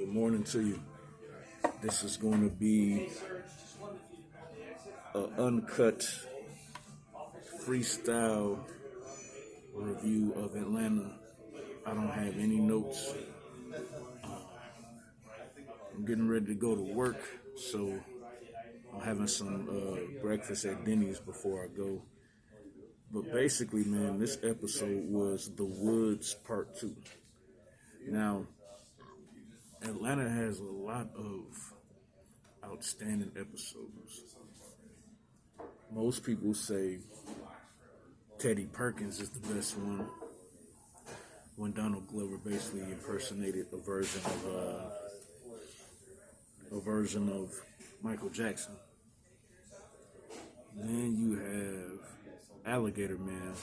Good morning to you. This is going to be an uncut freestyle review of Atlanta. I don't have any notes. I'm getting ready to go to work, so I'm having some breakfast at Denny's before I go. But basically, man, this episode was The Woods Part 2. Now, Atlanta has a lot of outstanding episodes. Most people say Teddy Perkins is the best one, when Donald Glover basically impersonated a version of Michael Jackson. Then you have Alligator Man,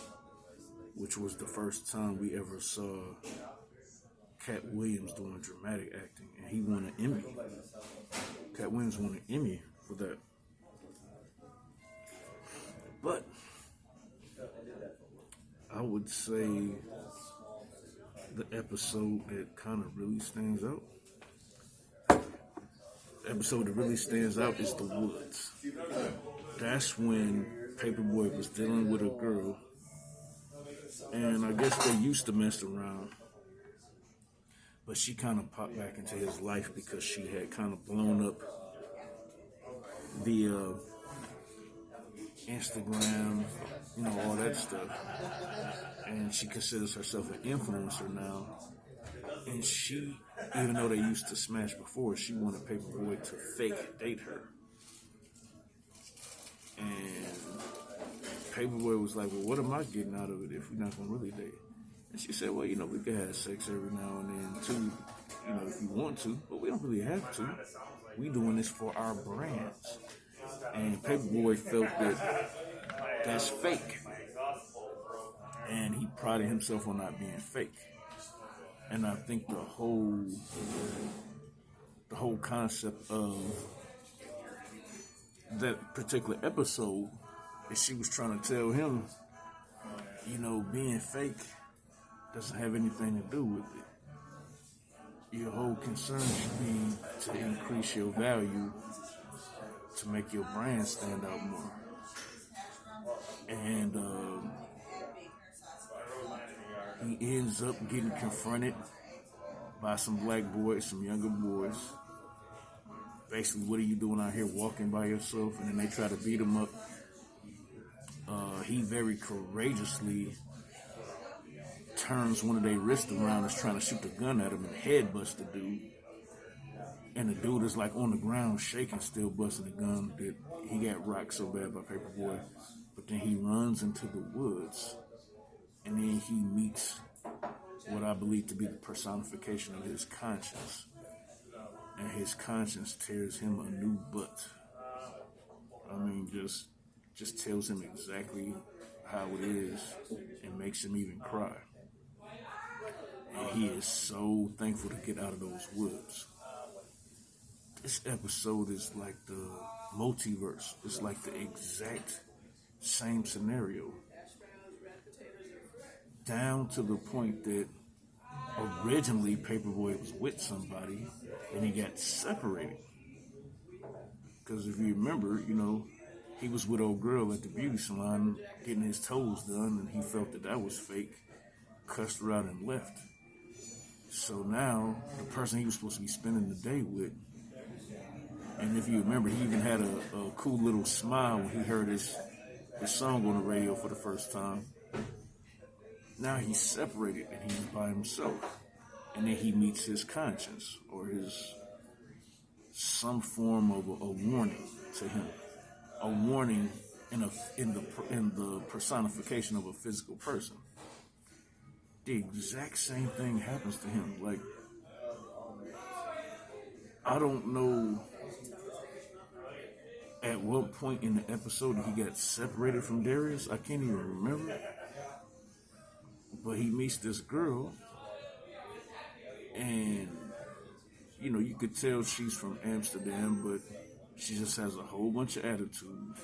which was the first time we ever saw Cat Williams doing dramatic acting, and he won an Emmy. Cat Williams won an Emmy for that. But I would say the episode that kind of really stands out, is The Woods. That's when Paperboy was dealing with a girl, and I guess they used to mess around, but she kind of popped back into his life because she had kind of blown up the Instagram, all that stuff. And she considers herself an influencer now. And she, even though they used to smash before, she wanted Paperboy to fake date her. And Paperboy was like, well, what am I getting out of it if we're not going to really date? And she said, well, we can have sex every now and then too, if you want to, but we don't really have to. We doing this for our brands. And Paperboy felt that that's fake. And he prided himself on not being fake. And I think the whole concept of that particular episode is she was trying to tell him, being fake doesn't have anything to do with it. Your whole concern should be to increase your value, to make your brand stand out more. And he ends up getting confronted by some black boys, some younger boys. Basically, what are you doing out here walking by yourself? And then they try to beat him up. He very courageously turns one of their wrists around, is trying to shoot the gun at him, and headbutts the dude. And the dude is like on the ground shaking, still busting the gun. That he got rocked so bad by Paperboy. But then he runs into the woods, and then he meets what I believe to be the personification of his conscience. And his conscience tears him a new butt. Just tells him exactly how it is and makes him even cry. And he is so thankful to get out of those woods. This episode is like the multiverse. It's like the exact same scenario. Down to the point that originally Paperboy was with somebody and he got separated. Because if you remember, he was with old girl at the beauty salon getting his toes done, and he felt that was fake, cussed her out and left. So now the person he was supposed to be spending the day with, and if you remember, he even had a cool little smile when he heard his song on the radio for the first time. Now he's separated and he's by himself. And then he meets his conscience, or some form of a warning to him. A warning in the personification of a physical person. The exact same thing happens to him. Like, I don't know at what point in the episode he got separated from Darius. I can't even remember. But he meets this girl, and you could tell she's from Amsterdam, but she just has a whole bunch of attitude.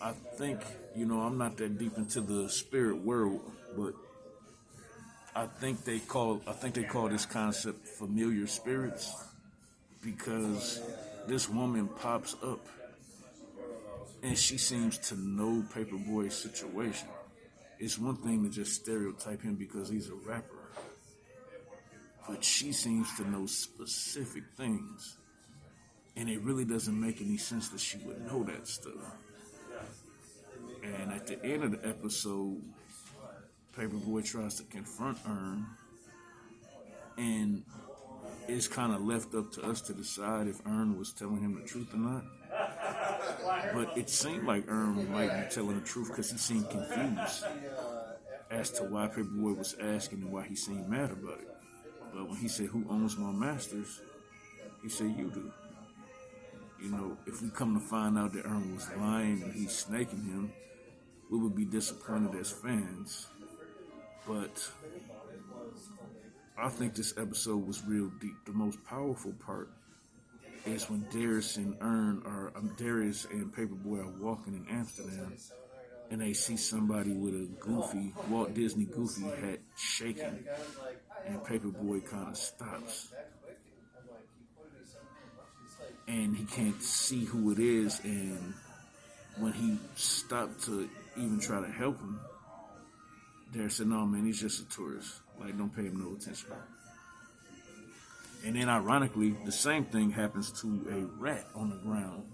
I think, I'm not that deep into the spirit world, but I think they call this concept familiar spirits because this woman pops up and she seems to know Paperboy's situation. It's one thing to just stereotype him because he's a rapper, but she seems to know specific things, and it really doesn't make any sense that she would know that stuff. And at the end of the episode, Paperboy tries to confront Earn, and it's kind of left up to us to decide if Earn was telling him the truth or not. But it seemed like Earn might be telling the truth because he seemed confused as to why Paperboy was asking and why he seemed mad about it. But when he said, "Who owns my masters?" he said, "You do." You know, if we come to find out that Earn was lying and he's snaking him, we would be disappointed as fans. But I think this episode was real deep. The most powerful part is when Darius and Darius and Paperboy are walking in Amsterdam, and they see somebody with a goofy Walt Disney Goofy hat shaking, and Paperboy kind of stops, and he can't see who it is. And when he stopped to even try to help him, Darius said, "No, man, he's just a tourist. Like, don't pay him no attention." And then, ironically, the same thing happens to a rat on the ground,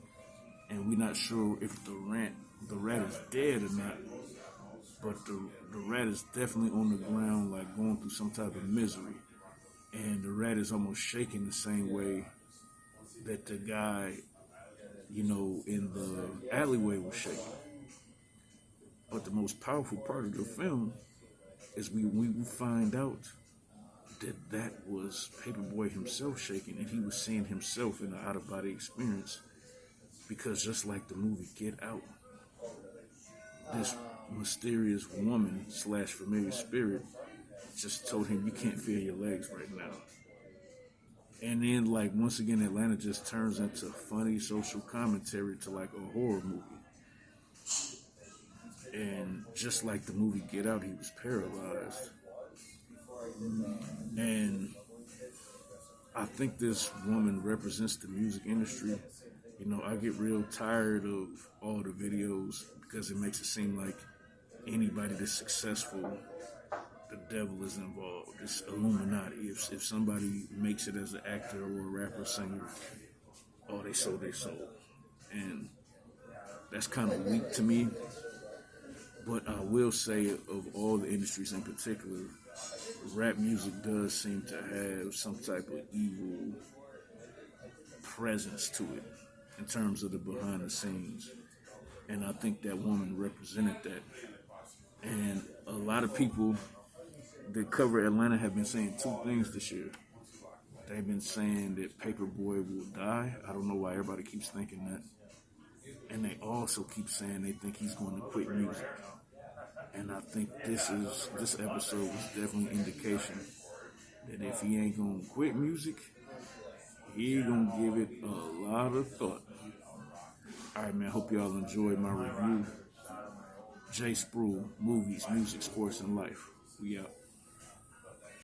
and we're not sure if the rat is dead or not, but the rat is definitely on the ground, like going through some type of misery, and the rat is almost shaking the same way that the guy, you know, in the alleyway was shaking. But the most powerful part of the film is we find out that was Paperboy himself shaking, and he was seeing himself in an out-of-body experience, because just like the movie Get Out, this mysterious woman / familiar spirit just told him, "You can't feel your legs right now." And then, like, once again, Atlanta just turns into funny social commentary to like a horror movie. And just like the movie Get Out, he was paralyzed. And I think this woman represents the music industry. You know, I get real tired of all the videos because it makes it seem like anybody that's successful, the devil is involved. It's Illuminati. If somebody makes it as an actor or a rapper, singer, oh, they sold their soul. And that's kind of weak to me. But I will say, of all the industries in particular, rap music does seem to have some type of evil presence to it in terms of the behind the scenes. And I think that woman represented that. And a lot of people that cover Atlanta have been saying two things this year. They've been saying that Paperboy will die. I don't know why everybody keeps thinking that. And they also keep saying they think he's going to quit music. And I think this episode was definitely an indication that if he ain't gonna quit music, he gonna give it a lot of thought. Alright, man, hope y'all enjoyed my review. Jay Spruill, movies, music, sports, and life. We out.